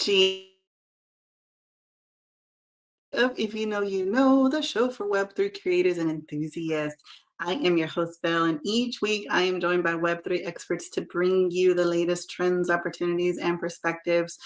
technology of If You Know, You Know, the show for Web3 creators and enthusiasts. I am your host, Belle, and each week I am joined by Web3 experts to bring you the latest trends, opportunities, and perspectives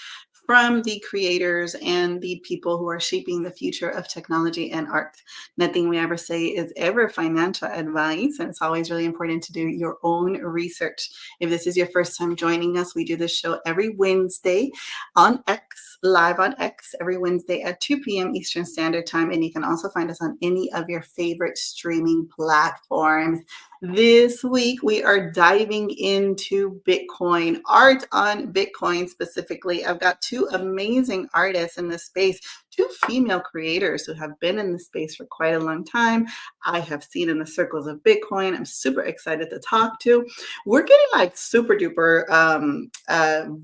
from the creators and the people who are shaping the future of technology and art. Nothing we ever say is ever financial advice, and it's always really important to do your own research. If this is your first time joining us, we do this show every Wednesday on X, live on X, every Wednesday at 2 p.m. Eastern Standard Time. And you can also find us on any of your favorite streaming platforms. This week, we are diving into Bitcoin, art on Bitcoin specifically. I've got two amazing artists in this space, two female creators who have been in the space for quite a long time. I have seen in the circles of Bitcoin. I'm super excited to talk to. We're getting like super duper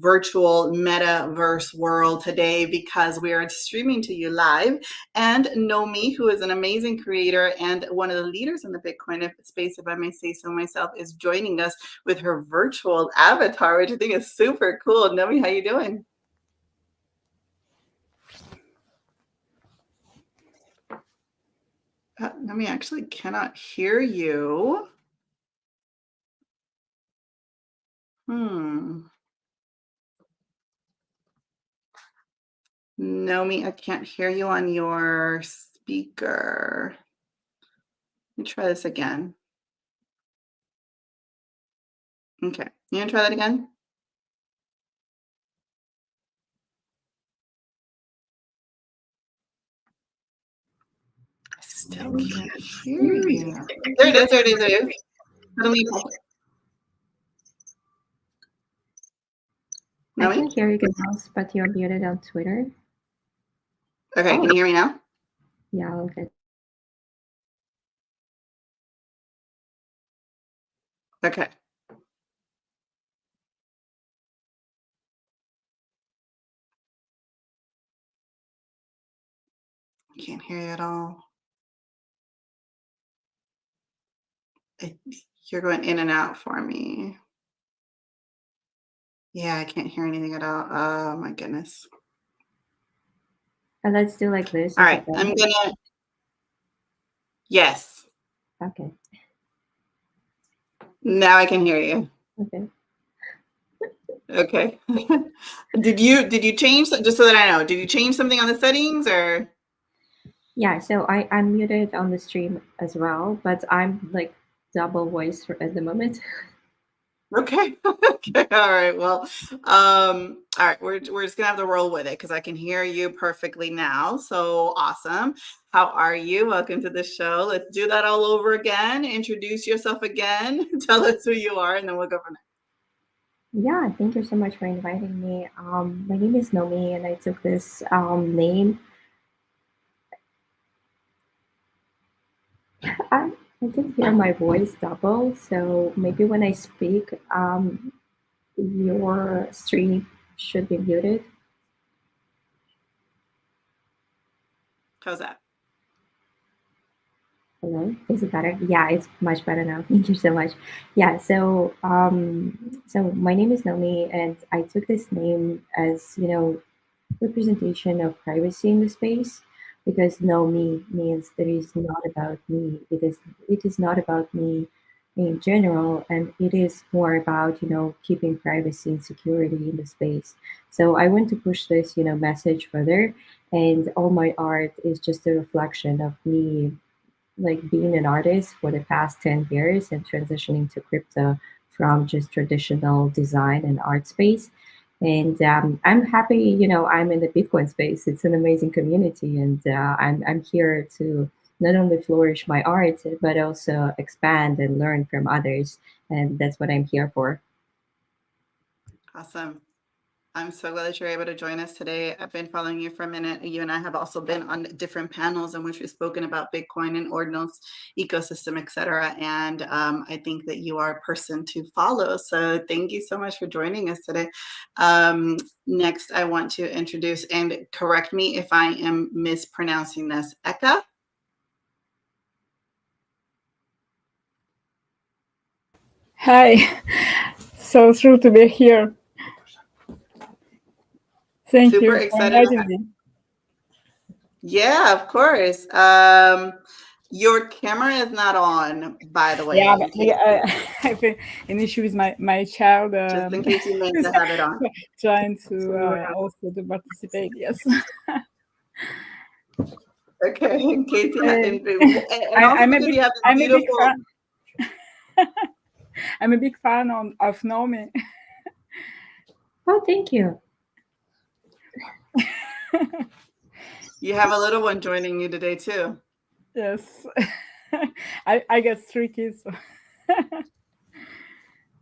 virtual metaverse world today because we are streaming to you live. And Nomi, who is an amazing creator and one of the leaders in the Bitcoin space, if I may say so myself, is joining us with her virtual avatar, which I think is super cool. Nomi, how you doing? Nomi, I actually cannot hear you. Nomi, I can't hear you on your speaker. Let me try this again. Okay, you gonna try that again? I still can't hear you. There it is, there it is, there it is. I can hear you guys, but you're muted on Twitter. Okay, can you hear me now? Yeah, okay. Okay. I can't hear you at all. You're going in and out for me. Yeah, I can't hear anything at all. Oh my goodness. And let's do like this. All right, I'm gonna. Yes. Okay. Now I can hear you. Okay. Okay. Did you change, just so that I know, did you change something on the settings or? Yeah, so I'm muted on the stream as well, but I'm like double voice at the moment. Okay. Okay. All right. Well, all right. We're just gonna have to roll with it because I can hear you perfectly now. So awesome. How are you? Welcome to the show. Let's do that all over again. Introduce yourself again. Tell us who you are, and then we'll go from there. Yeah, thank you so much for inviting me. My name is Nomi, and I took this name. I can hear my voice double, so maybe when I speak, your stream should be muted. How's that? Hello, is it better? Yeah, it's much better now. Thank you so much. Yeah, so my name is Nomi, and I took this name as representation of privacy in the space, because Nomi means that it is not about me. It is not about me in general, and it is more about keeping privacy and security in the space. So I want to push this message further, and all my art is just a reflection of me, like being an artist for the past 10 years and transitioning to crypto from just traditional design and art space. And I'm happy, I'm in the Bitcoin space. It's an amazing community, and I'm here to not only flourish my art, but also expand and learn from others. And that's what I'm here for. Awesome. I'm so glad that you're able to join us today. I've been following you for a minute. You and I have also been on different panels in which we've spoken about Bitcoin and Ordinals ecosystem, et cetera. And I think that you are a person to follow. So thank you so much for joining us today. Next, I want to introduce, and correct me if I am mispronouncing this, Eka. Hi, so thrilled to be here. Thank Super you for excited to inviting have. me. Yeah, of course. Your camera is not on, by the Yeah, way, in but case I have an issue with my child just in case you meant to have it on. trying to also to participate. Yes. Okay, in case you have, Uh, and also I'm a because big you have this I'm a big beautiful. fan. I'm a big fan of Nomi. Oh, thank you. You have a little one joining you today too. Yes. I got 3 kids. So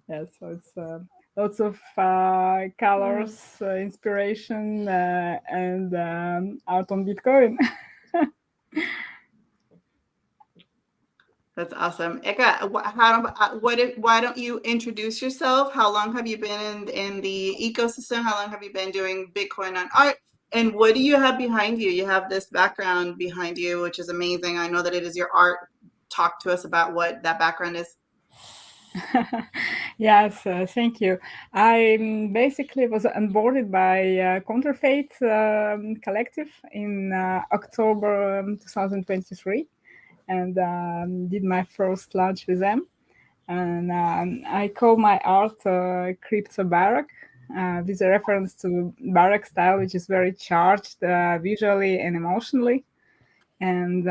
yeah, so it's lots of colors, inspiration, and art on Bitcoin. That's awesome. Eka, why don't you introduce yourself? How long have you been in the ecosystem? How long have you been doing Bitcoin on art? And what do you have behind you? You have this background behind you, which is amazing. I know that it is your art. Talk to us about what that background is. Yes, thank you. I basically was onboarded by Counterfeit Collective in October 2023 and did my first launch with them. And I call my art Crypto Baroque with a reference to Baroque style, which is very charged visually and emotionally. And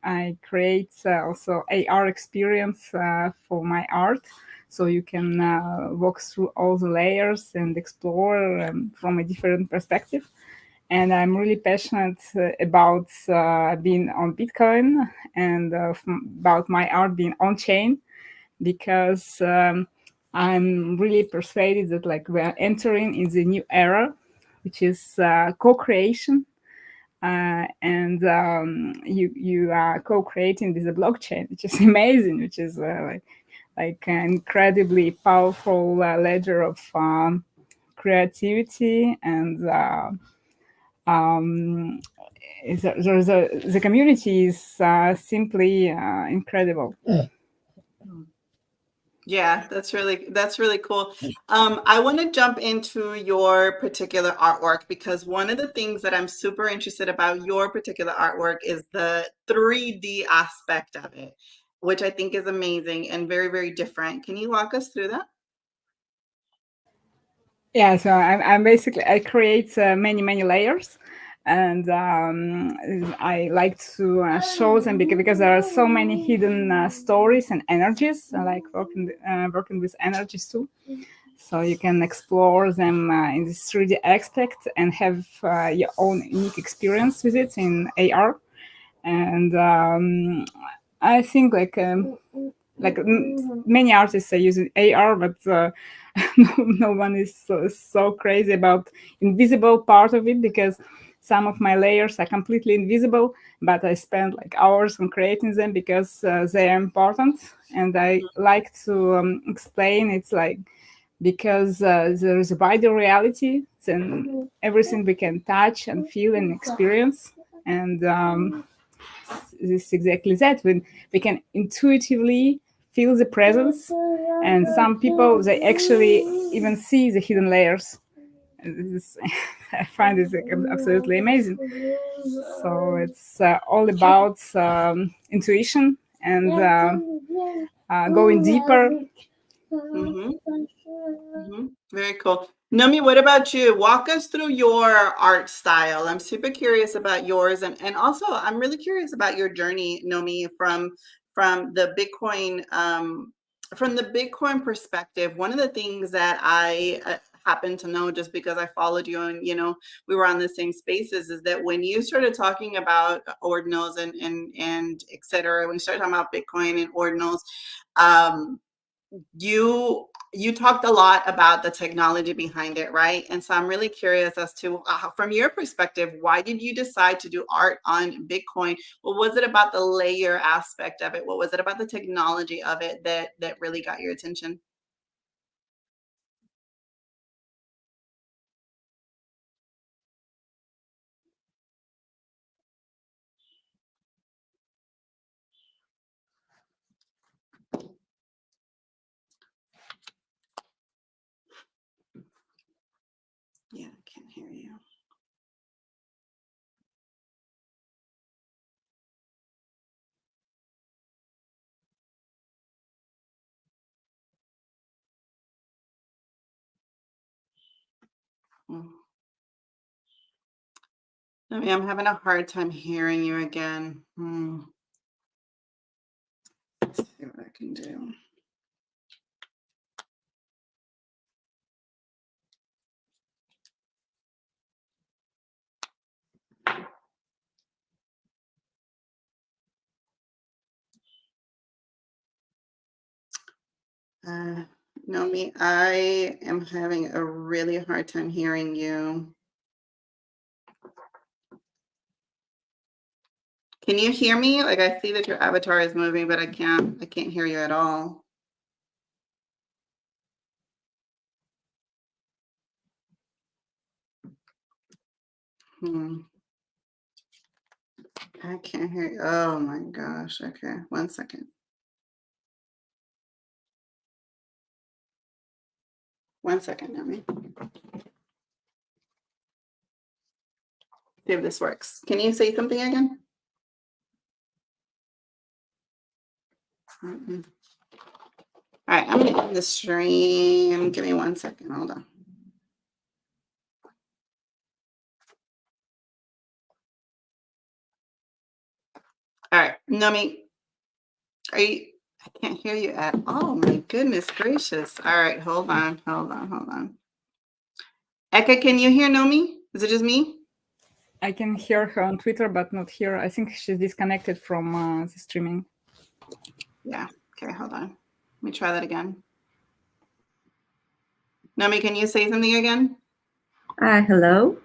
I create also AR experience for my art, so you can walk through all the layers and explore from a different perspective. And I'm really passionate about being on Bitcoin and about my art being on chain because I'm really persuaded that like we are entering in the new era, which is co-creation, and you are co-creating with a blockchain, which is amazing, which is like an incredibly powerful ledger of creativity and. Um, the community is simply incredible. Yeah, that's really cool. I want to jump into your particular artwork because one of the things that I'm super interested about your particular artwork is the 3D aspect of it, which I think is amazing and very, very different. Can you walk us through that? Yeah, so I'm basically I create many layers, and I like to show them because there are so many hidden stories and energies. I like working with energies too, so you can explore them in this 3D aspect and have your own unique experience with it in AR. And I think many artists are using AR, but no one is so crazy about invisible part of it because some of my layers are completely invisible, but I spend like hours on creating them because they are important, and I like to explain it's like because there is a wider reality than everything we can touch and feel and experience, and this is exactly that when we can intuitively feel the presence, and some people they actually even see the hidden layers. And this is, I find this like, absolutely amazing. So it's all about intuition and going deeper. Mm-hmm. Mm-hmm. Very cool. Nomi, what about you? Walk us through your art style. I'm super curious about yours, and also I'm really curious about your journey, Nomi, from the Bitcoin perspective. One of the things that I happen to know just because I followed you and we were on the same spaces is that when you started talking about ordinals and et cetera, when you started talking about Bitcoin and ordinals, um, you talked a lot about the technology behind it, right? And so I'm really curious as to from your perspective, why did you decide to do art on Bitcoin? What was it about the layer aspect of it? What was it about the technology of it that really got your attention? Yeah, I can't hear you. Mm. I mean, I'm having a hard time hearing you again. Let's see what I can do. Uh, Nomi, I am having a really hard time hearing you. Can you hear me? Like I see that your avatar is moving, but I can't hear you at all. Hmm. I can't hear you. Oh my gosh. Okay. 1 second. 1 second, Nomi. See if this works. Can you say something again? Mm-mm. All right, I'm gonna end the stream. Give me 1 second. Hold on. All right, Nomi, are you? I can't hear you at all. My goodness gracious. All right, hold on. Eka, can you hear Nomi? Is it just me? I can hear her on Twitter, but not here. I think she's disconnected from the streaming. Yeah. Okay, hold on. Let me try that again. Nomi, can you say something again? Hello.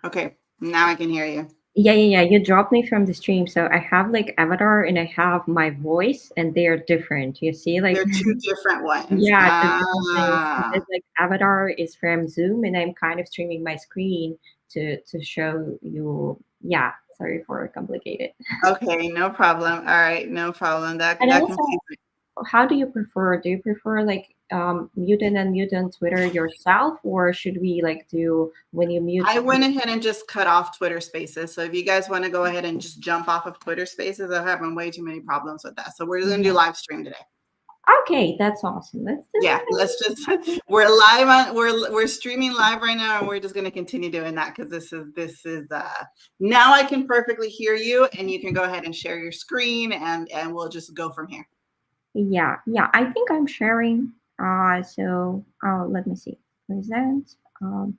Okay, now I can hear you. Yeah. You dropped me from the stream, so I have like avatar and I have my voice, and they are different. You see, like They're two different ones. yeah, two different things. Ah, Because like avatar is from Zoom, and I'm kind of streaming my screen to show you. Yeah, sorry for complicated. okay, no problem. All right, no problem. That And that also, confuses me. how do you prefer? Do you prefer like mute and unmute on Twitter yourself, or should we like do when you mute? I went ahead and just cut off Twitter Spaces. So if you guys want to go ahead and just jump off of Twitter Spaces, I'm having way too many problems with that. So we're just gonna do Yeah. live stream today. Okay, that's awesome. Let's do Yeah, that. let's just we're live on we're streaming live right now, and we're just gonna continue doing that because this is now I can perfectly hear you, and you can go ahead and share your screen, and we'll just go from here. Yeah. I think I'm sharing. So let me see. Present.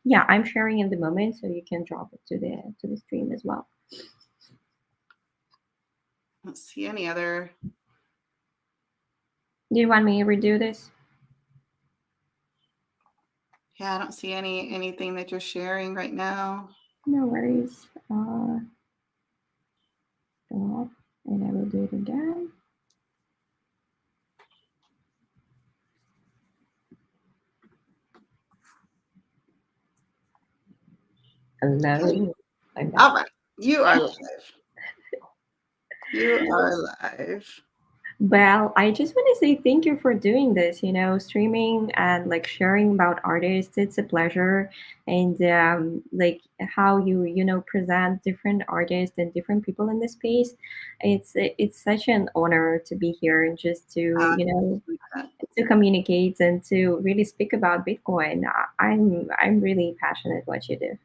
Yeah, I'm sharing in the moment, so you can drop it to the stream as well. Let's see any other. Do you want me to redo this? Yeah, I don't see anything that you're sharing right now. No worries. Stop, and I will do it again. Hello. I'm back. All right, you are live. You are live. Well, I just want to say thank you for doing this. You know, streaming and like sharing about artists, it's a pleasure. And like how you know present different artists and different people in the space. It's such an honor to be here and just to Uh, to communicate and to really speak about Bitcoin. I'm really passionate what you do.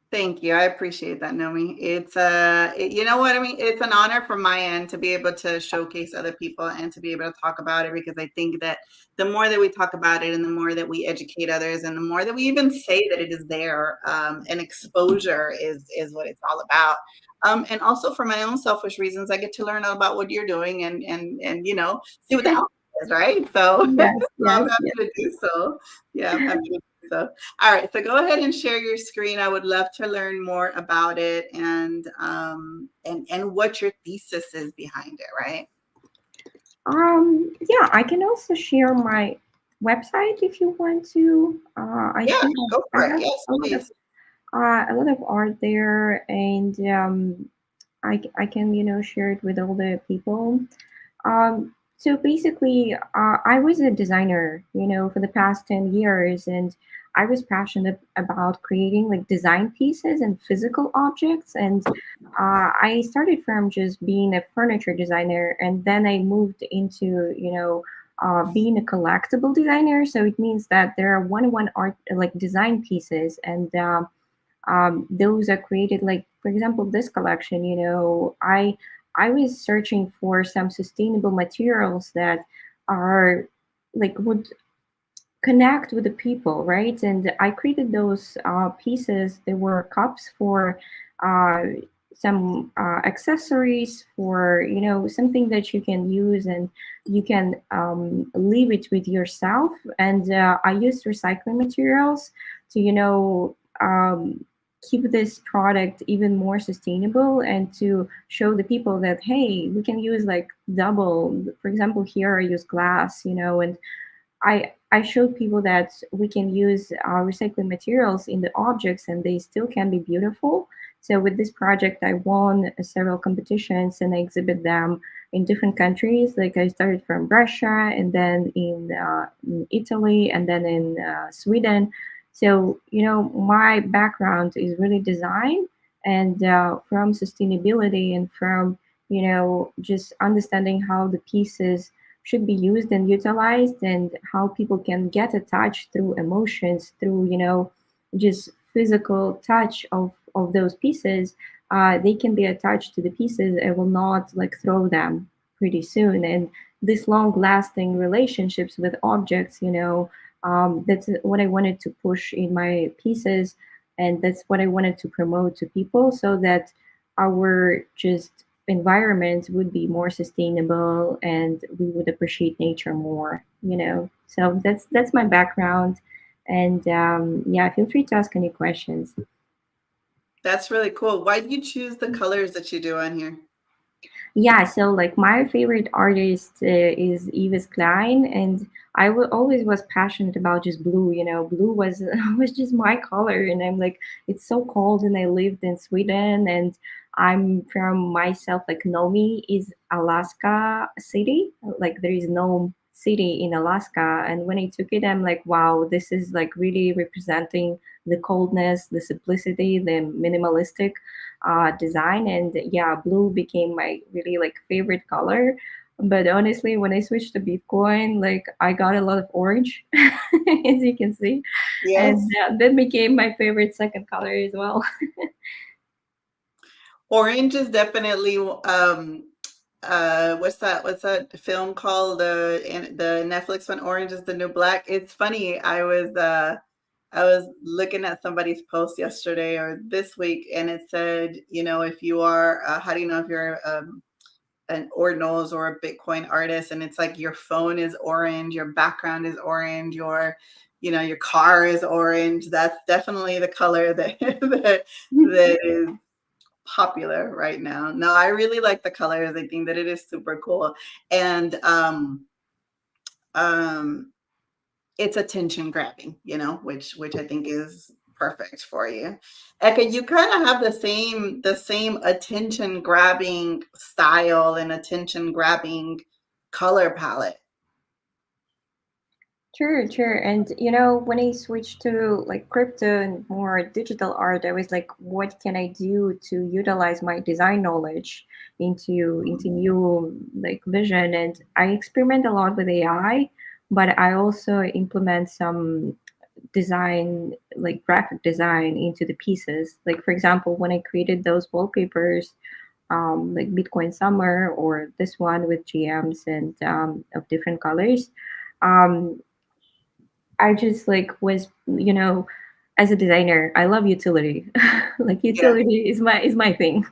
Thank you. I appreciate that, Nomi. It's you know what I mean? It's an honor from my end to be able to showcase other people and to be able to talk about it because I think that the more that we talk about it and the more that we educate others and the more that we even say that it is there, and exposure is what it's all about. And also for my own selfish reasons, I get to learn about what you're doing and see what the outcome is, right? So, Yes, so I'm yes, happy yes. to do so. Yeah, I'm happy to do so. All right, so go ahead and share your screen. I would love to learn more about it and what your thesis is behind it, right? Yeah, I can also share my website if you want to. I Yeah, think go I for it. have Yes, please. a lot of art there, and I can share it with all the people. So basically, I was a designer, for the past 10 years, and I was passionate about creating like design pieces and physical objects. And I started from just being a furniture designer, and then I moved into, being a collectible designer. So it means that there are one art like design pieces, and those are created, like for example this collection. I was searching for some sustainable materials that are like would connect with the people, right? And I created those pieces. They were cups for uh, some accessories for, something that you can use and you can leave it with yourself. And I used recycling materials to, keep this product even more sustainable and to show the people that, hey, we can use like double. For example, here I use glass, and I showed people that we can use recycling materials in the objects and they still can be beautiful. So with this project, I won several competitions and I exhibit them in different countries. Like I started from Russia and then in Italy and then in Sweden. So my background is really design and from sustainability and from just understanding how the pieces should be used and utilized and how people can get attached through emotions, through just physical touch of those pieces. They can be attached to the pieces and will not like throw them pretty soon. And this long lasting relationships with objects, that's what I wanted to push in my pieces, and that's what I wanted to promote to people, so that our just environment would be more sustainable and we would appreciate nature more. So that's my background. And yeah, feel free to ask any questions. That's really cool. Why do you choose the colors that you do on here? Yeah, so like my favorite artist is Yves Klein, and always was passionate about just blue. Blue was was just my color, and I'm like, it's so cold, and I lived in Sweden, and I'm from myself. Like Nomi is Alaska city, like there is no city in Alaska, and when I took it, I'm like, wow, this is like really representing the coldness, the simplicity, the minimalistic design. And yeah, blue became my really like favorite color. But honestly, when I switched to Bitcoin, like I got a lot of orange, as you can see, and Yes. that became my favorite second color as well. Orange is definitely what's that film called, the Netflix one, Orange is the New Black. It's funny, I was looking at somebody's post yesterday or this week, and it said, if you are how do you know if you're an ordinals or a Bitcoin artist? And it's like your phone is orange, your background is orange, your car is orange. That's definitely the color that that is popular right now. No, I really like the colors. I think that it is super cool. And um it's attention grabbing, which I think is perfect for you. Eka, you kind of have the same attention grabbing style and attention grabbing color palette. Sure, sure. And when I switched to like crypto and more digital art, I was like, what can I do to utilize my design knowledge into new like vision? And I experiment a lot with AI, but I also implement some design, like graphic design, into the pieces. Like for example, when I created those wallpapers, like Bitcoin Summer or this one with GMs and of different colors. Um, I just like was, as a designer, I love utility. Like Yeah. utility is my thing.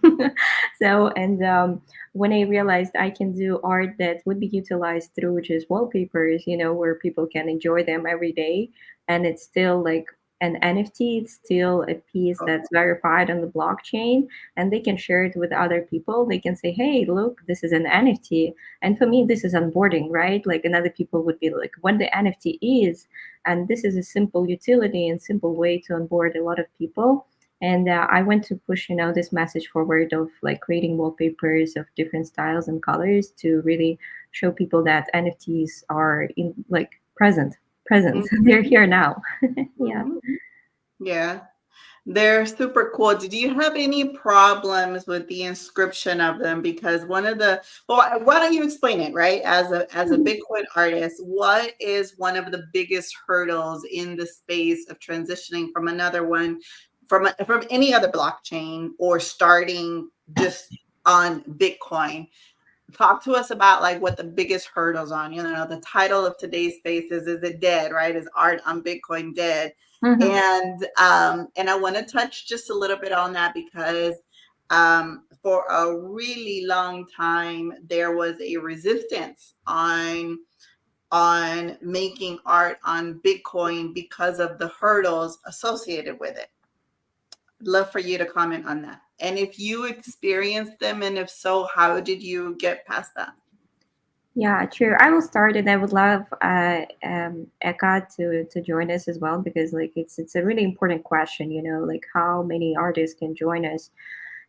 So and when I realized I can do art that would be utilized through just wallpapers, where people can enjoy them every day, and it's still like an NFT, it's still a piece Oh, that's verified on the blockchain, and they can share it with other people. They can say, "Hey, look, this is an NFT." And for me, this is onboarding, right? Like another people would be like, "What the NFT is." And this is a simple utility and simple way to onboard a lot of people. And I went to push, this message forward of like creating wallpapers of different styles and colors to really show people that NFTs are in like present. mhm, They're here now. Yeah. mhm. Yeah. They're super cool. Did you have any problems with the inscription of them? Because one of the well, why don't you explain it, right? As a Bitcoin artist, what is one of the biggest hurdles in the space of transitioning from another one, from any other blockchain or starting just on Bitcoin? Talk to us about like what the biggest hurdles on, the title of today's space is it dead, right? Is art on Bitcoin dead? Mhm. And I want to touch just a little bit on that because for a really long time there was a resistance on making art on Bitcoin because of the hurdles associated with it. Love for you to comment on that. And if you experienced them, and if so, how did you get past that? Yeah, true. I will start, and I would love Eka to join us as well, because like it's a really important question. Like how many artists can join us.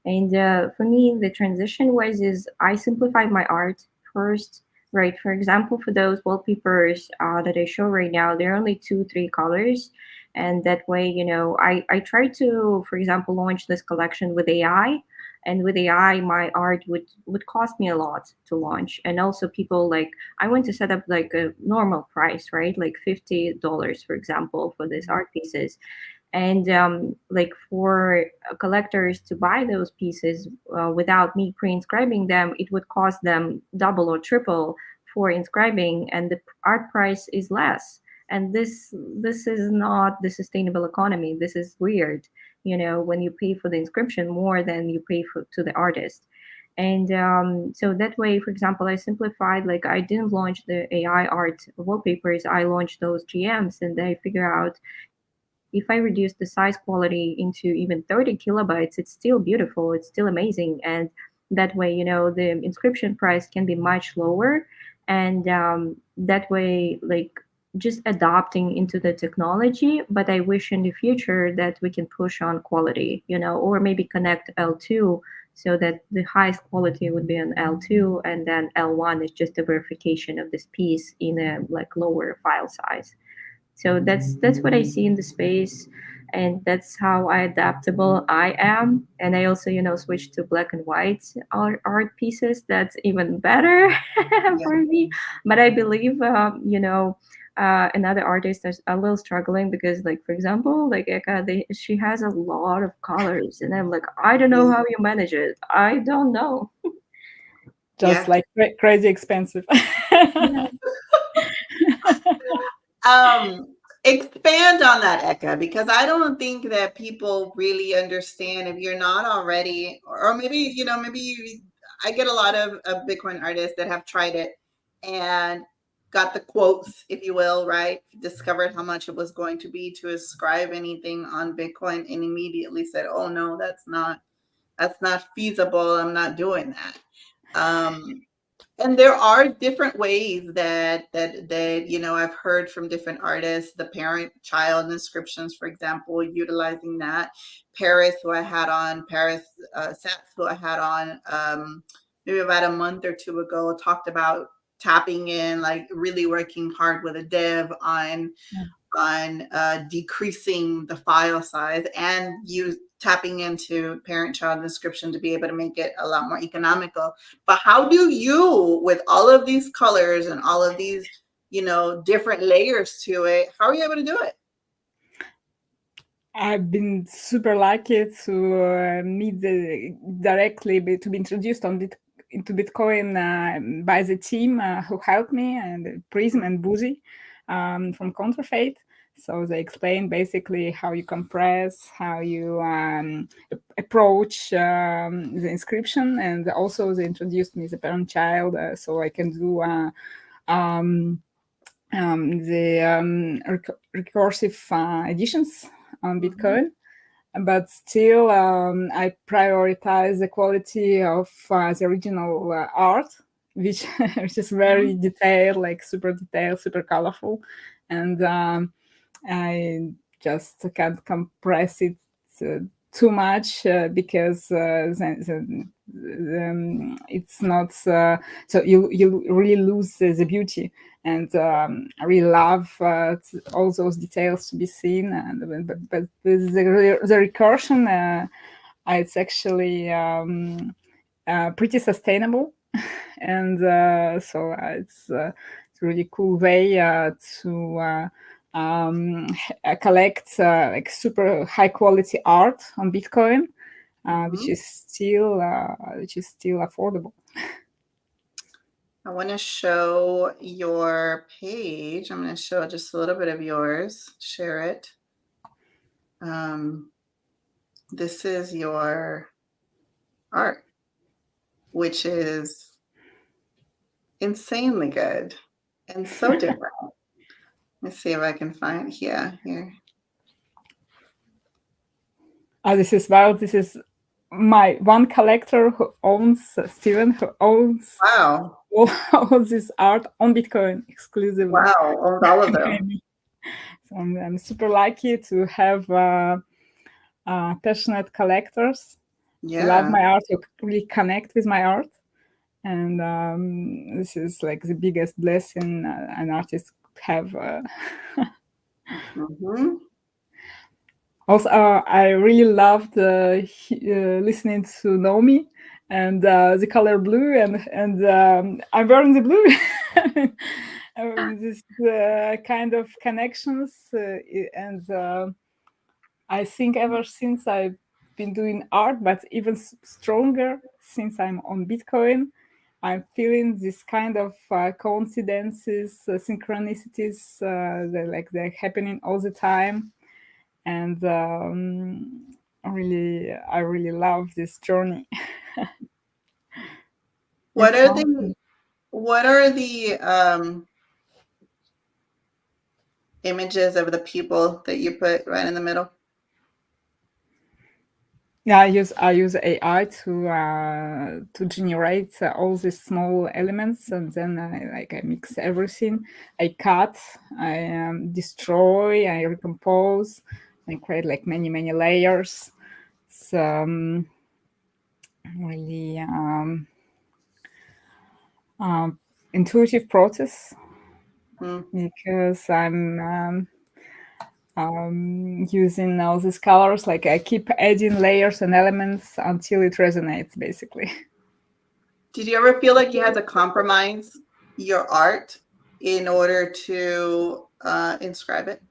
And for me, the transition was is I simplified my art first, right? For example, for those wallpapers that I show right now, there are only 2, 3 colors, and that way, I try to, for example, launch this collection with AI. And with AI, my art would cost me a lot to launch. And also, people like I want to set up like a normal price, right? Like $50, for example, for these art pieces. And like for collectors to buy those pieces without me pre-inscribing them, it would cost them double or triple for inscribing, and the art price is less. And this is not the sustainable economy. This is weird, when you pay for the inscription more than you pay to the artist. And so that way, for example, I simplified, like I didn't launch the AI art wallpapers, I launched those GMs, and I figure out if I reduce the size quality into even 30 kilobytes, it's still beautiful, it's still amazing. And that way, the inscription price can be much lower. And that way, like just adopting into the technology. But I wish in the future that we can push on quality, or maybe connect L2 so that the highest quality would be on L2, and then L1 is just a verification of this piece in a like lower file size. So that's what I see in the space, and that's how adaptable I am. And I also, switch to black and white art pieces. That's even better Yeah. for me. But I believe, another artist is a little struggling because, like, for example, like Eka, she has a lot of colors, and I'm like, I don't know Yeah. how you manage it. I don't know. Just Yeah. like crazy expensive. Yeah. Expand on that, Eka, because I don't think that people really understand if you're not already, or maybe, I get a lot of Bitcoin artists that have tried it and got the quotes, if you will, right? Discovered how much it was going to be to ascribe anything on Bitcoin and immediately said, oh no, that's not feasible. I'm not doing that. And there are different ways that I've heard from different artists, the parent-child inscriptions, for example, utilizing that. Paris Sats, who I had on maybe about a month or two ago, talked about tapping in, like really working hard with a dev on decreasing the file size and you tapping into parent-child inscription to be able to make it a lot more economical. But how do you, with all of these colors and all of these, different layers to it, how are you able to do it? I've been super lucky to meet to be introduced into Bitcoin by the team who helped me, and Prism and Boozy from Counterfeit. So they explain basically how you compress, how you approach the inscription, and also they introduced me the parent-child, so I can do the recursive additions on Bitcoin. But still, I prioritize the quality of the original art, which is very detailed, like super detailed, super colorful, and I just can't compress it too much because it's not so you really lose the beauty. And I really love all those details to be seen. And but with the recursion, it's actually pretty sustainable. And it's a really cool way to collect like super high quality art on Bitcoin, which is still affordable. I want to show your page. I'm going to show just a little bit of yours. Share it. This is your art, which is insanely good and so different. Let's see if I can find here. This is my one collector who owns Steven, who owns Wow. all this art on Bitcoin exclusively. Wow, owns all of them. So I'm super lucky to have passionate collectors who love my art, who really connect with my art. And this is like the biggest blessing an artist could have. Also, I really loved listening to Nomi and the color blue, and I'm wearing the blue. This kind of connections, and I think ever since I've been doing art, but even stronger since I'm on Bitcoin, I'm feeling this kind of coincidences, synchronicities, they're happening all the time. And I really love this journey. What are the images of the people that you put right in the middle? Yeah, I use AI to generate all these small elements, and then I mix everything. I cut, I destroy, I recompose, and create like many layers. It's really intuitive process because I'm using all these colors. Like I keep adding layers and elements until it resonates, basically. Did you ever feel like you had to compromise your art in order to inscribe it?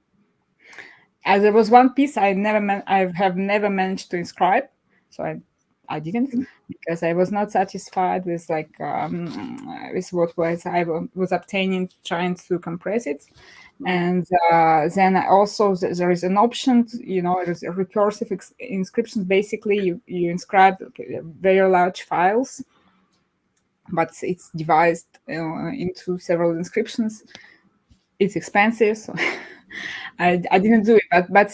As there was one piece I have never managed to inscribe, so I didn't, because I was not satisfied with with what I was obtaining, trying to compress it. And then also there is an option there's a recursive inscriptions. Basically you inscribe very large files, but it's divided into several inscriptions. It's expensive, so I didn't do it, but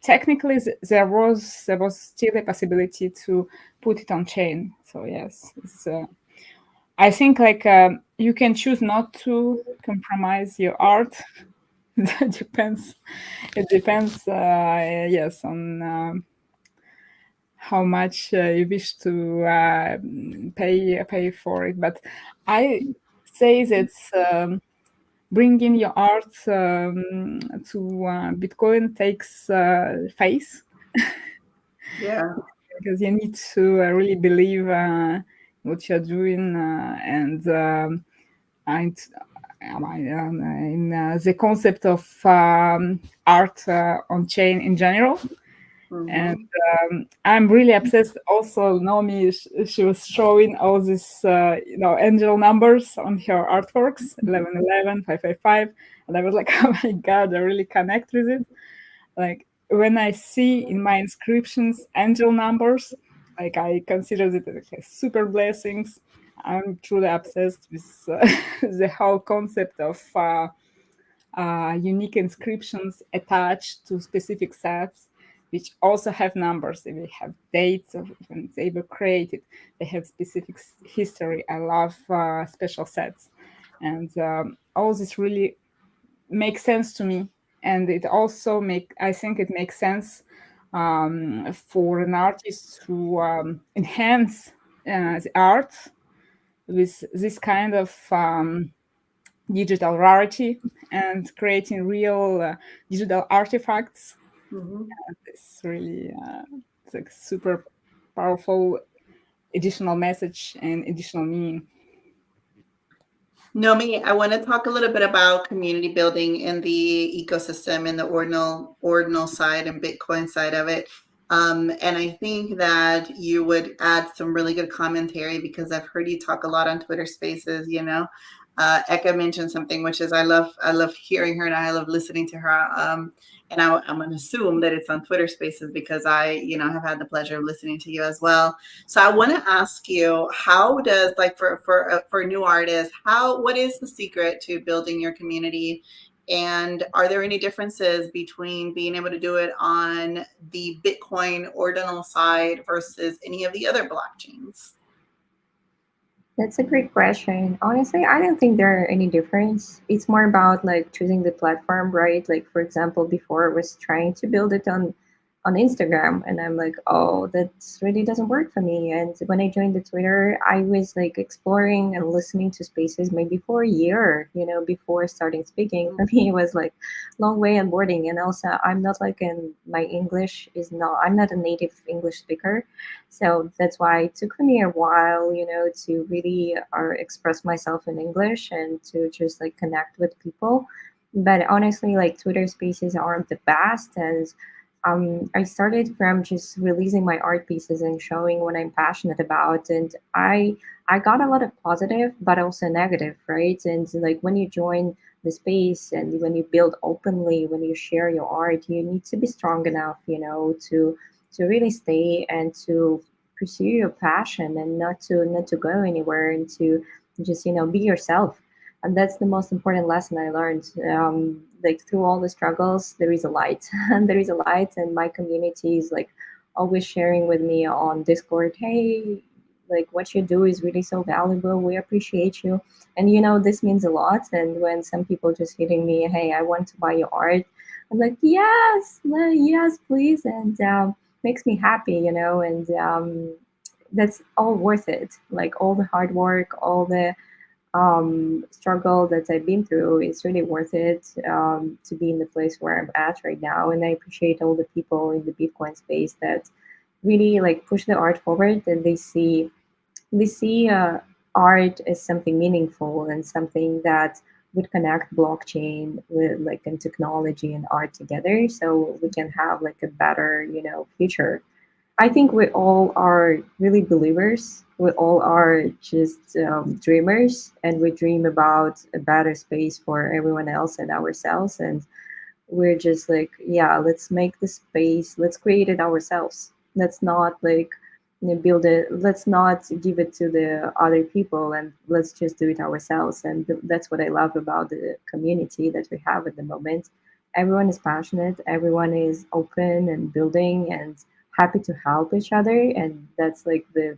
technically there was still a possibility to put it on chain. So yes, it's I think you can choose not to compromise your art. That depends. It depends, yes, on how much you wish to pay for it. But I say that bringing your art to Bitcoin takes faith. Yeah. Because you need to really believe what you're doing, and in the concept of art on chain in general. And I'm really obsessed. Also, Naomi, she was showing all these, angel numbers on her artworks, 1111, 555. And I was like, oh my God, I really connect with it. Like when I see in my inscriptions angel numbers, like I consider it like super blessings. I'm truly obsessed with the whole concept of unique inscriptions attached to specific sets, which also have numbers. They have dates of when they were created. They have specific history. I love special sets, and all this really makes sense to me. And it also I think it makes sense for an artist to enhance the art with this kind of digital rarity and creating real digital artifacts. Mhm. It's really it's like super powerful additional message and additional meaning. Nomi, I want to talk a little bit about community building in the ecosystem and the ordinal side and Bitcoin side of it. And I think that you would add some really good commentary because I've heard you talk a lot on Twitter Spaces. Eka mentioned something which is I love hearing her and I love listening to her. And I'm going to assume that it's on Twitter Spaces because have had the pleasure of listening to you as well. So I want to ask you, how does like for new artists, what is the secret to building your community? And are there any differences between being able to do it on the Bitcoin ordinal side versus any of the other blockchains? That's a great question. Honestly, I don't think there are any difference. It's more about like choosing the platform, right? Like for example, before I was trying to build it on Instagram and I'm like, oh, that really doesn't work for me. And when I joined the Twitter, I was like exploring and listening to spaces maybe for a year, before starting speaking. For me, it was like long way onboarding. And also I'm not like my English is not I'm not a native English speaker. So that's why it took me a while, to really express myself in English and to just like connect with people. But honestly, like Twitter Spaces aren't the best, as I started from just releasing my art pieces and showing what I'm passionate about, and I got a lot of positive, but also negative, right? And like when you join the space and when you build openly, when you share your art, you need to be strong enough, to really stay and to pursue your passion and not to go anywhere and to just be yourself. And that's the most important lesson I learned. Like through all the struggles, there is a light, and there is a light, and my community is like always sharing with me on Discord. Hey, like what you do is really so valuable. We appreciate you, and this means a lot. And when some people just hitting me, hey, I want to buy your art, I'm like, yes, yes, please, and makes me happy, and that's all worth it. Like all the hard work, all the struggle that I've been through is really worth it, to be in the place where I'm at right now. And I appreciate all the people in the Bitcoin space that really like push the art forward, and they see art as something meaningful and something that would connect blockchain with like and technology and art together, so we can have like a better future. I think we all are really believers. We all are just dreamers, and we dream about a better space for everyone else and ourselves. And we're just like, yeah, let's make the space. Let's create it ourselves. Let's not like build it. Let's not give it to the other people, and let's just do it ourselves. And that's what I love about the community that we have at the moment. Everyone is passionate. Everyone is open and building and happy to help each other, and that's like the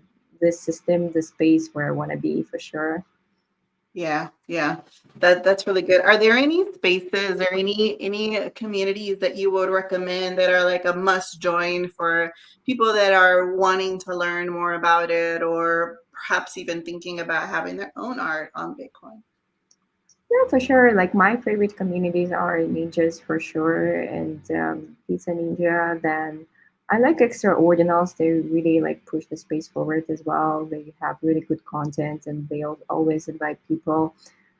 system, the space where I want to be for sure. Yeah, yeah. That's really good. Are there any spaces or any communities that you would recommend that are like a must join for people that are wanting to learn more about it or perhaps even thinking about having their own art on Bitcoin? Yeah, for sure. Like my favorite communities are ninjas for sure, and Pizza Ninja. Then I like Extraordinals. They really like push the space forward as well. They have really good content, and they always invite people.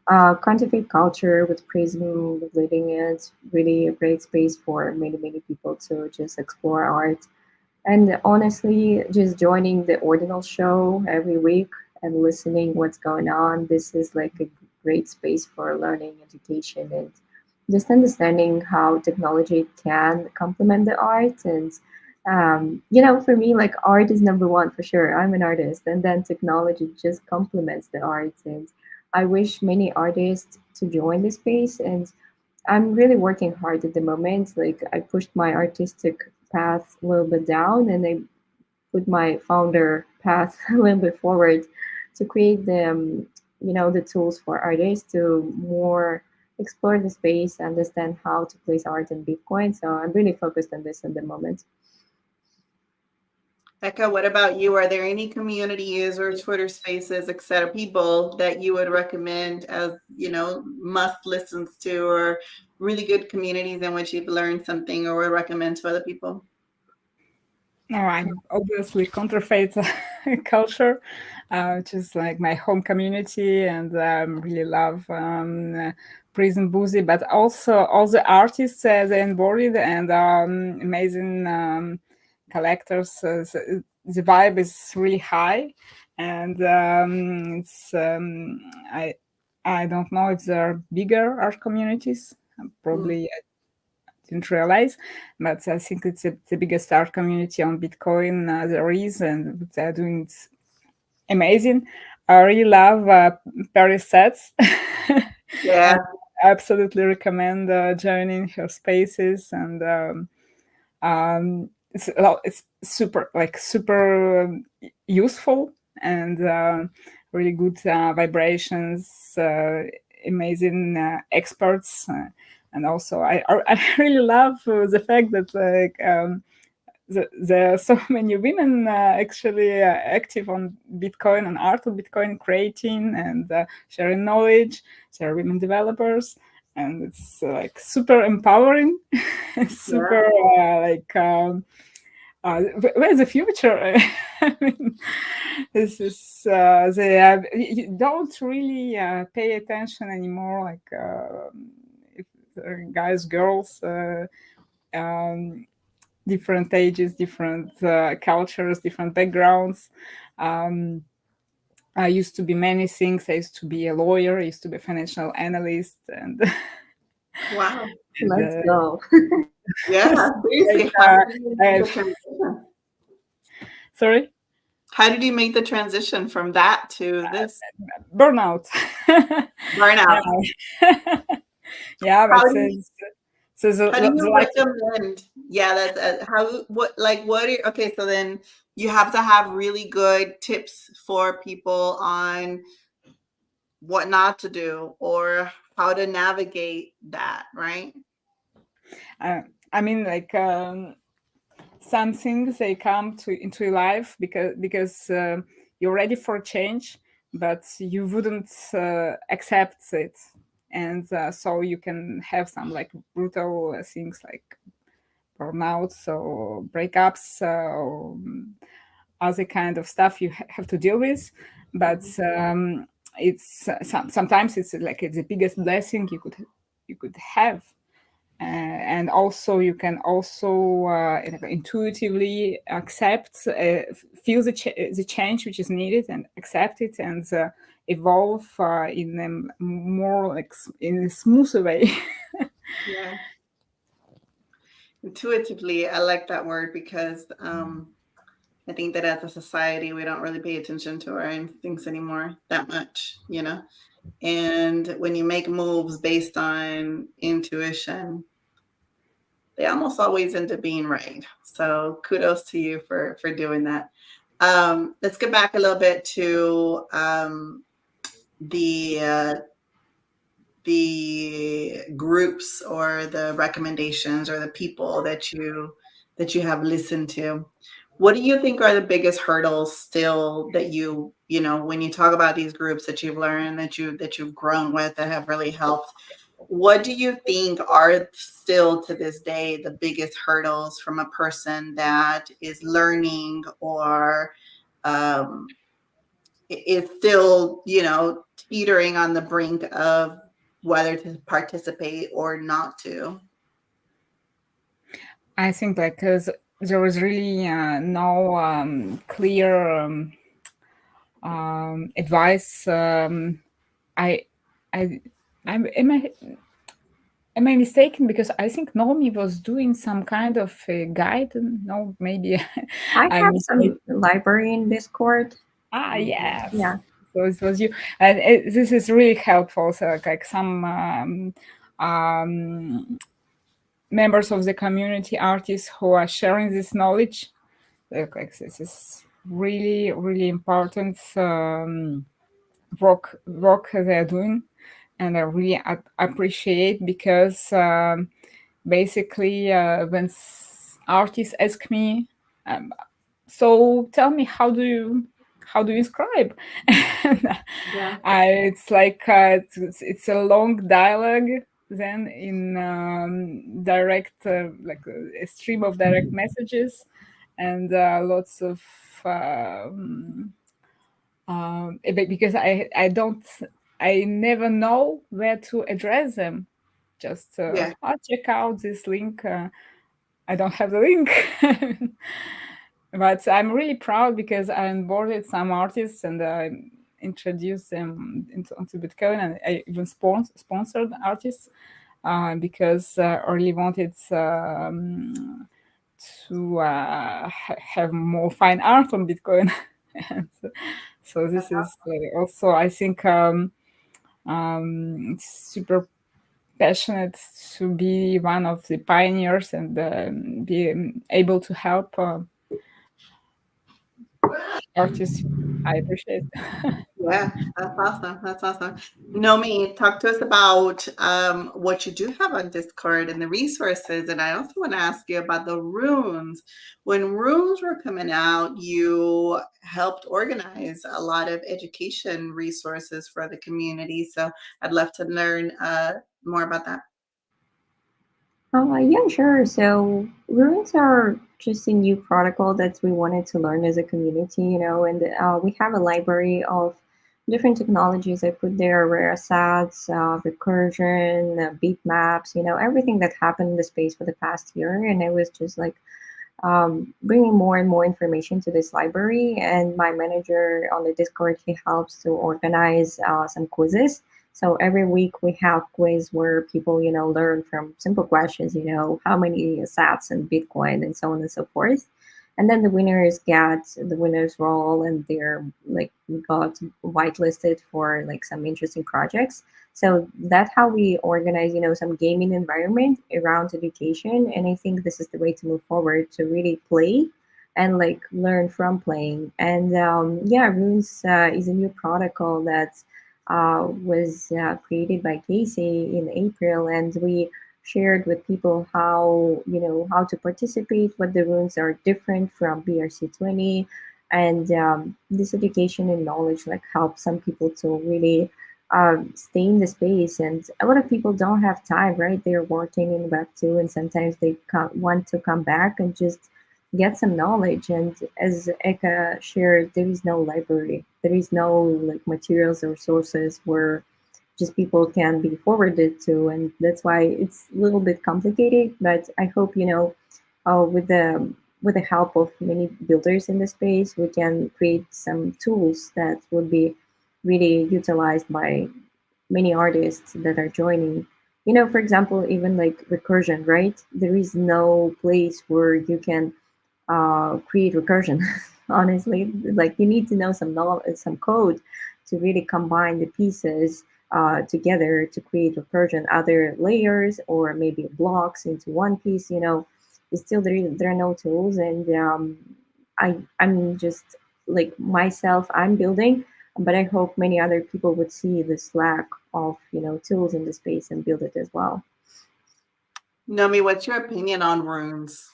Counterfeit Culture with Prism leading it, really a great space for many people to just explore art. And honestly, just joining the Ordinal show every week and listening what's going on, this is like a great space for learning, education, and just understanding how technology can complement the art. And for me, like art is number one for sure. I'm an artist, and then technology just complements the art. And I wish many artists to join the space, and I'm really working hard at the moment. Like I pushed my artistic path a little bit down, and I put my founder path a little bit forward to create the tools for artists to more explore the space, understand how to place art in Bitcoin. So I'm really focused on this at the moment. Hecka, what about you? Are there any communities or Twitter spaces, et cetera, people that you would recommend as, must listens to, or really good communities in which you've learned something or would recommend to other people? No, I'm obviously Counterfeit culture, which is like my home community, and really love Prison Boozy, but also all the artists they embodied and amazing collectors. The vibe is really high, and it's I don't know if there are bigger art communities. Probably didn't realize, but I think it's the biggest art community on Bitcoin there is, and what they're doing is amazing. I really love Paris Sets. Yeah. I absolutely recommend joining her spaces, and it's super useful and really good vibrations, amazing experts. And also, I really love the fact that there are so many women actually active on Bitcoin and art of Bitcoin, creating and sharing knowledge. There are women developers, and it's super empowering, super where's the future? I mean, this is you don't really pay attention anymore, if guys, girls, different ages, different cultures, different backgrounds. I used to be many things. I used to be a lawyer. I used to be a financial analyst, and Wow. Let's go. Yeah. Seriously. How did you make the transition? Sorry? How did you make the transition from that to this? Burnout. Burnout. Yeah, How but do you, how do you recommend? Yeah, that's okay, so then you have to have really good tips for people on what not to do or how to navigate that, right? I mean, some things they come into your life because you're ready for change, but you wouldn't accept it, and so you can have some brutal things like burnouts or breakups or other kind of stuff you have to deal with. But it's sometimes it's it's the biggest blessing you could have. And also you can also intuitively accept, feel the change which is needed and accept it, and evolve in a more in a smoother way. Yeah. Intuitively, I like that word because I think that as a society, we don't really pay attention to our instincts anymore that much, And when you make moves based on intuition, they almost always end up being right. So kudos to you for doing that. Let's get back a little bit to the groups or the recommendations or the people that you have listened to. What do you think are the biggest hurdles still that when you talk about these groups that you've learned, that you've grown with, that have really helped? What do you think are still to this day the biggest hurdles from a person that is learning or is still, teetering on the brink of whether to participate or not to? I think because there was really no clear advice. I, I, am I mistaken? Because I think Nomi was doing some kind of a guide. No, maybe I I'm have mistaken. some library in Discord. Yes. Yeah. So it was you, and this is really helpful. So like some members of the community, artists who are sharing this knowledge. This is really important work they're doing, and I really appreciate, because basically when artists ask me so tell me, how do you scribe? And, Yeah. it's like it's a long dialogue then in direct like a stream of direct messages, and lots of because I never know where to address them. Just Yeah. I'll check out this link. I don't have the link. But I'm really proud because I onboarded some artists and I introduced them onto Bitcoin, and I even sponsored artists because I really wanted to have more fine art on Bitcoin. And so this is also, I think, super passionate to be one of the pioneers and be able to help artists. I appreciate. Yeah, that's awesome. That's awesome. Nomi, talk to us about what you do have on Discord and the resources. And I also want to ask you about the runes. When runes were coming out, you helped organize a lot of education resources for the community. So I'd love to learn more about that. Yeah, sure. So runes are just a new protocol that we wanted to learn as a community, and we have a library of different technologies I put there, rare assets, recursion, beat maps, everything that happened in the space for the past year. And I was just like bringing more and more information to this library. And my manager on the Discord, he helps to organize some quizzes. So every week we have quiz where people, learn from simple questions, how many sats and Bitcoin and so on and so forth. And then the winners get the winners roll, and they're like got whitelisted for like some interesting projects. So that's how we organize, some gaming environment around education. And I think this is the way to move forward, to really play and like learn from playing. And yeah, Runes is a new protocol that was created by Casey in April, and we shared with people how to participate, what the runes are different from BRC20, and this education and knowledge like help some people to really stay in the space. And a lot of people don't have time, right? They're working in Web2, and sometimes they want to come back and just get some knowledge. And as Eka shared, there is no library, there is no like materials or sources where just people can be forwarded to, and that's why it's a little bit complicated. But I hope with the help of many builders in the space, we can create some tools that would be really utilized by many artists that are joining. For example, even like recursion, right? There is no place where you can create recursion. Honestly, like you need to know some knowledge, some code to really combine the pieces together to create recursion, other layers or maybe blocks into one piece. It's still there are no tools, and I'm just like myself, I'm building, but I hope many other people would see this lack of tools in the space and build it as well. Nomi, what's your opinion on runes?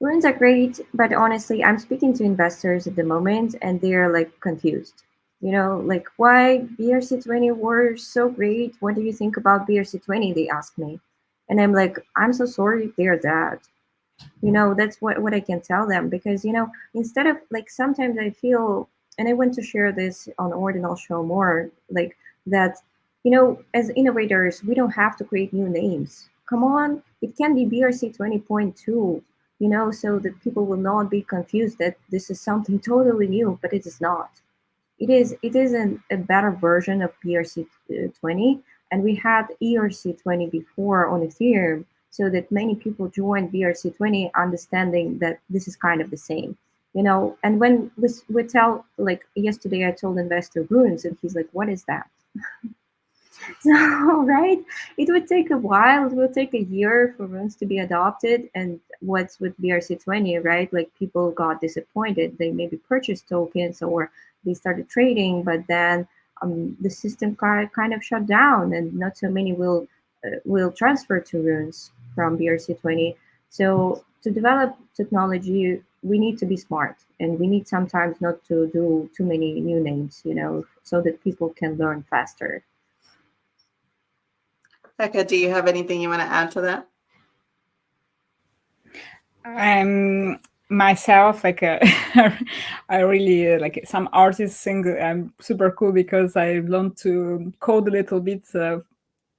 Runes are great, but honestly, I'm speaking to investors at the moment and they're like confused. Like why BRC20 were so great? What do you think about BRC20? They ask me. And I'm like, I'm so sorry they're that. That's what I can tell them, because, instead of like sometimes I feel, and I want to share this on Ordinal Show more, like that, as innovators, we don't have to create new names. Come on, it can be BRC 20.2, so that people will not be confused that this is something totally new, but it is not. It is a better version of BRC 20, and we had ERC 20 before on Ethereum, so that many people joined BRC 20 understanding that this is kind of the same. And when we tell, like yesterday I told investor Bruins, and he's like, what is that? So, right, it would take a while. It will take a year for runes to be adopted. And what's with BRC20, right? Like people got disappointed. They maybe purchased tokens or they started trading, but then the system kind of shut down, and not so many will transfer to runes from BRC20. So to develop technology, we need to be smart, and we need sometimes not to do too many new names, so that people can learn faster. Becca, do you have anything you want to add to that? Myself, like I really like some artists think I'm super cool because I learned to code a little bit,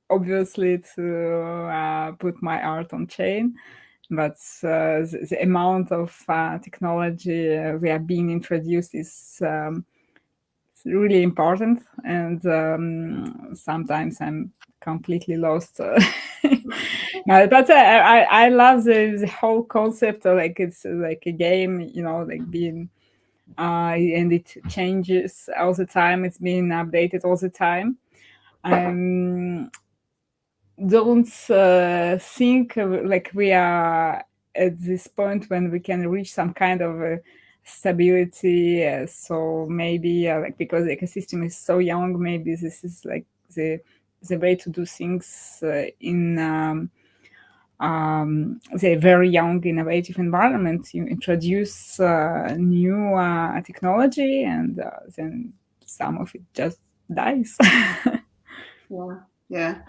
obviously to put my art on chain. But the amount of technology we are being introduced is really important, and sometimes I'm completely lost. No, but I love the whole concept of like it's like a game, like being and it changes all the time. It's being updated all the time. Don't think like we are at this point when we can reach some kind of stability. So maybe like because the ecosystem is so young, maybe this is like the way to do things in the very young innovative environment. You introduce new technology, and then some of it just dies. Yeah. Yeah.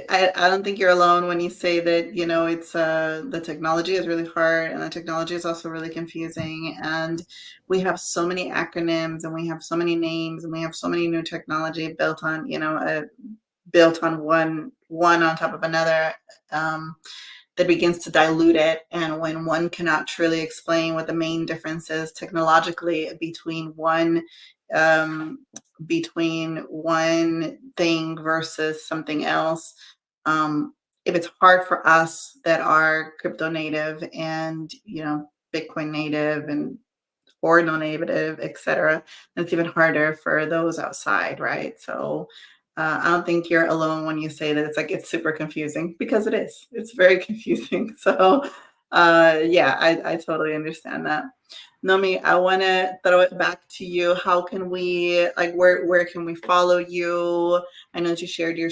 I don't think you're alone when you say that, it's the technology is really hard and the technology is also really confusing. And we have so many acronyms and we have so many names and we have so many new technology built on, built on one on top of another, that begins to dilute it. And when one cannot truly explain what the main difference is technologically between one thing versus something else, if it's hard for us that are crypto native and Bitcoin native and Ordinal native, etc., then it's even harder for those outside, right? So I don't think you're alone when you say that it's super confusing, because it is. It's very confusing. So yeah, I totally understand that. Nomi, I want to throw it back to you. How can we, like, where can we follow you? I know that you shared your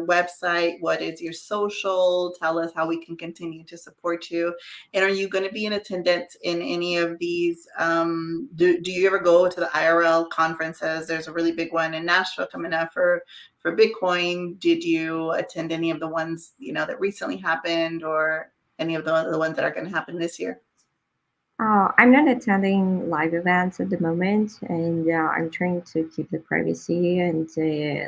website. What is your social? Tell us how we can continue to support you. And are you going to be in attendance in any of these? Do you ever go to the IRL conferences? There's a really big one in Nashville coming up for Bitcoin. Did you attend any of the ones that recently happened, or any of the ones that are going to happen this year? I'm not attending live events at the moment, and I'm trying to keep the privacy, and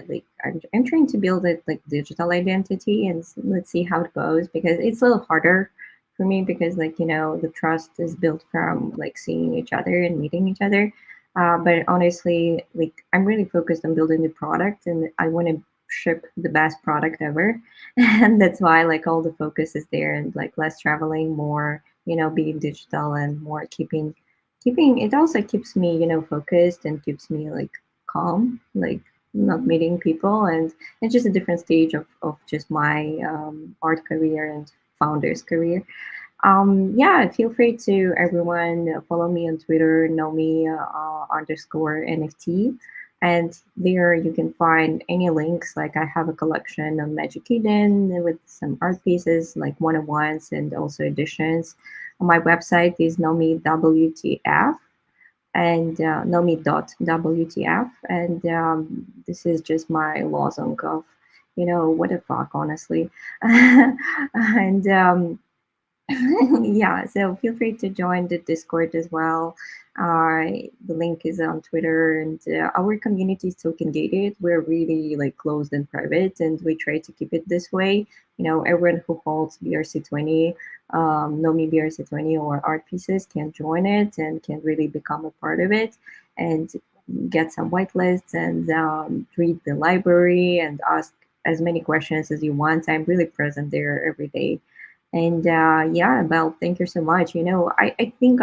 like I'm trying to build a like digital identity, and let's see how it goes, because it's a little harder for me, because like the trust is built from like seeing each other and meeting each other. But honestly, like I'm really focused on building the product, and I want to ship the best product ever, and that's why like all the focus is there, and like less traveling, more being digital, and more keeping it also keeps me focused, and keeps me like calm, like not meeting people, and it's just a different stage of just my art career and founder's career. Yeah, feel free to everyone follow me on Twitter, Nomi underscore NFT. And there you can find any links. Like I have a collection of Magic Eden with some art pieces, like one-on-ones and also editions. My website is Nomi WTF, and Nomi.wtf. And this is just my lozenge of, what the fuck, honestly. And yeah, so feel free to join the Discord as well. The link is on Twitter, and our community is token gated. We're really like closed and private, and we try to keep it this way. Everyone who holds BRC20, Nomi BRC20 or art pieces can join it and can really become a part of it, and get some whitelists, and read the library and ask as many questions as you want. I'm really present there every day. And yeah, Belle, thank you so much. I think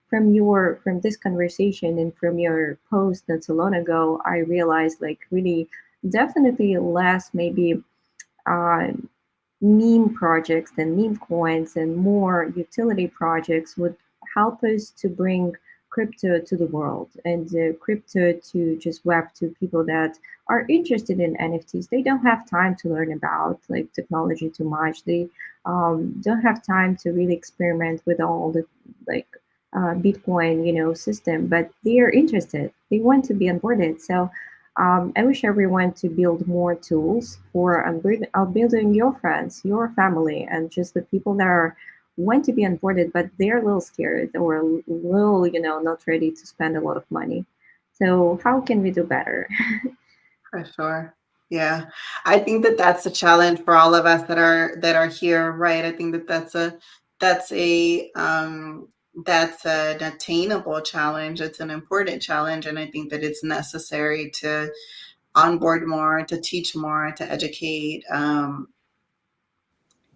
from this conversation and from your post not so long ago, I realized like really definitely less maybe uh, meme projects than meme coins, and more utility projects would help us to bring crypto to the world and crypto to just web to people that are interested in NFTs. They don't have time to learn about like technology too much. They don't have time to really experiment with all the like Bitcoin, system, but they are interested. They want to be onboarded. So I wish everyone to build more tools for building your friends, your family, and just the people that are want to be onboarded, but they're a little scared or a little, not ready to spend a lot of money. So how can we do better? For sure. Yeah. I think that that's a challenge for all of us that are here, right? I think that that's an attainable challenge. It's an important challenge. And I think that it's necessary to onboard more, to teach more, to educate,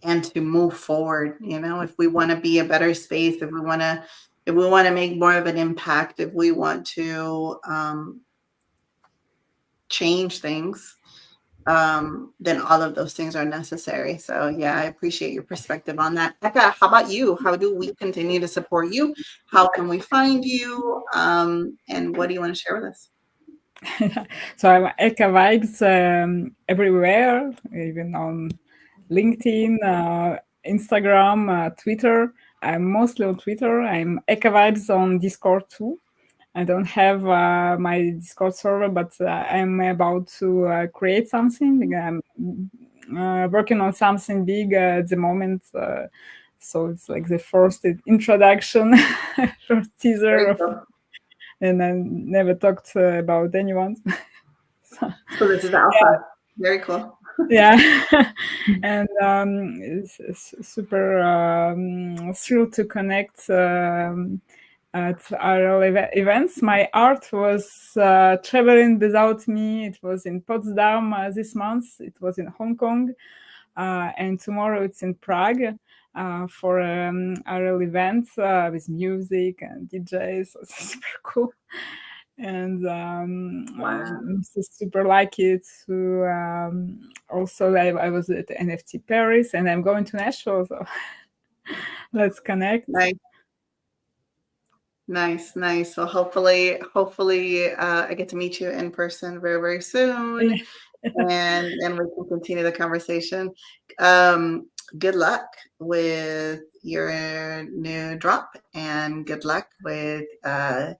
and to move forward. If we want to be a better space, if we want to make more of an impact, if we want to change things, then all of those things are necessary. So yeah, I appreciate your perspective on that. Eka, how about you? How do we continue to support you? How can we find you? And what do you want to share with us? So I'm Eka Vibes everywhere, even on LinkedIn, Instagram, Twitter. I'm mostly on Twitter. I'm Eka Vibes on Discord too. I don't have my Discord server, but I'm about to create something. I'm working on something big at the moment. So it's like the first introduction, first teaser of, and I never talked about anyone. So this is alpha. Very cool. Yeah. And it's super thrilled to connect at our events. My art was traveling without me. It was in Potsdam this month. It was in Hong Kong. And tomorrow it's in Prague for our event with music and DJs. So it's super cool. And Wow. I'm super lucky to also I was at NFT Paris and I'm going to Nashville, so let's connect. Nice. So hopefully I get to meet you in person very, very soon. and we can continue the conversation. Good luck with your new drop, and good luck with that.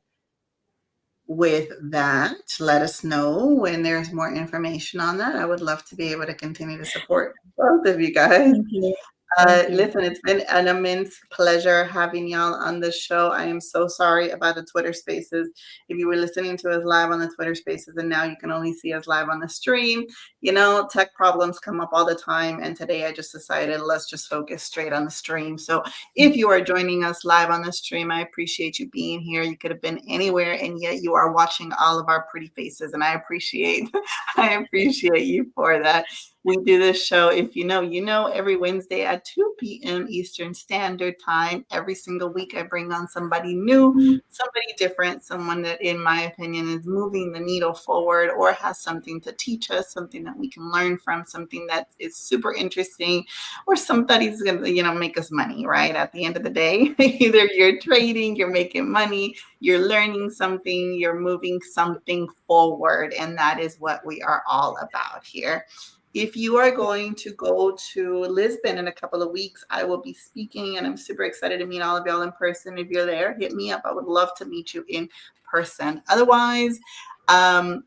Let us know when there's more information on that. I would love to be able to continue to support both of you guys. Thank you. Listen, it's been an immense pleasure having y'all on the show. I am so sorry about the Twitter Spaces. If you were listening to us live on the Twitter Spaces and now you can only see us live on the stream, tech problems come up all the time. And today I just decided let's just focus straight on the stream. So if you are joining us live on the stream, I appreciate you being here. You could have been anywhere and yet you are watching all of our pretty faces. And I appreciate you for that. We do this show, if you know, every Wednesday at 2 p.m. Eastern Standard Time. Every single week, I bring on somebody new, somebody different, someone that, in my opinion, is moving the needle forward or has something to teach us, something that we can learn from, something that is super interesting, or somebody's going to, make us money, right? At the end of the day, either you're trading, you're making money, you're learning something, you're moving something forward, and that is what we are all about here. If you are going to go to Lisbon in a couple of weeks, I will be speaking and I'm super excited to meet all of y'all in person. If you're there, hit me up. I would love to meet you in person. Otherwise,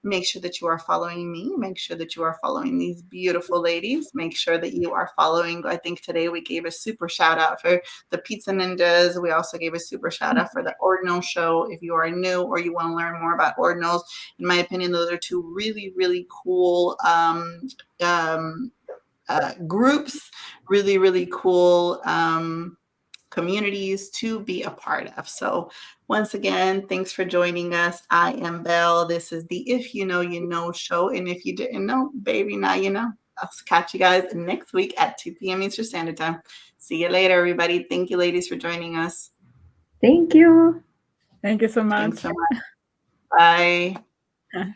make sure that you are following me. Make sure that you are following these beautiful ladies. Make sure that you are following. I think today we gave a super shout out for the Pizza Ninjas. We also gave a super shout out for the Ordinal Show. If you are new or you want to learn more about Ordinals, in my opinion, those are two really, really cool groups, really, really cool communities to be a part of. So once again, thanks for joining us. I am Belle. This is the If You Know, You Know show. And if you didn't know, baby, now you know. I'll catch you guys next week at 2 p.m. Eastern Standard Time. See you later, everybody. Thank you, ladies, for joining us. Thank you. Thank you so much. Thanks so much. Bye.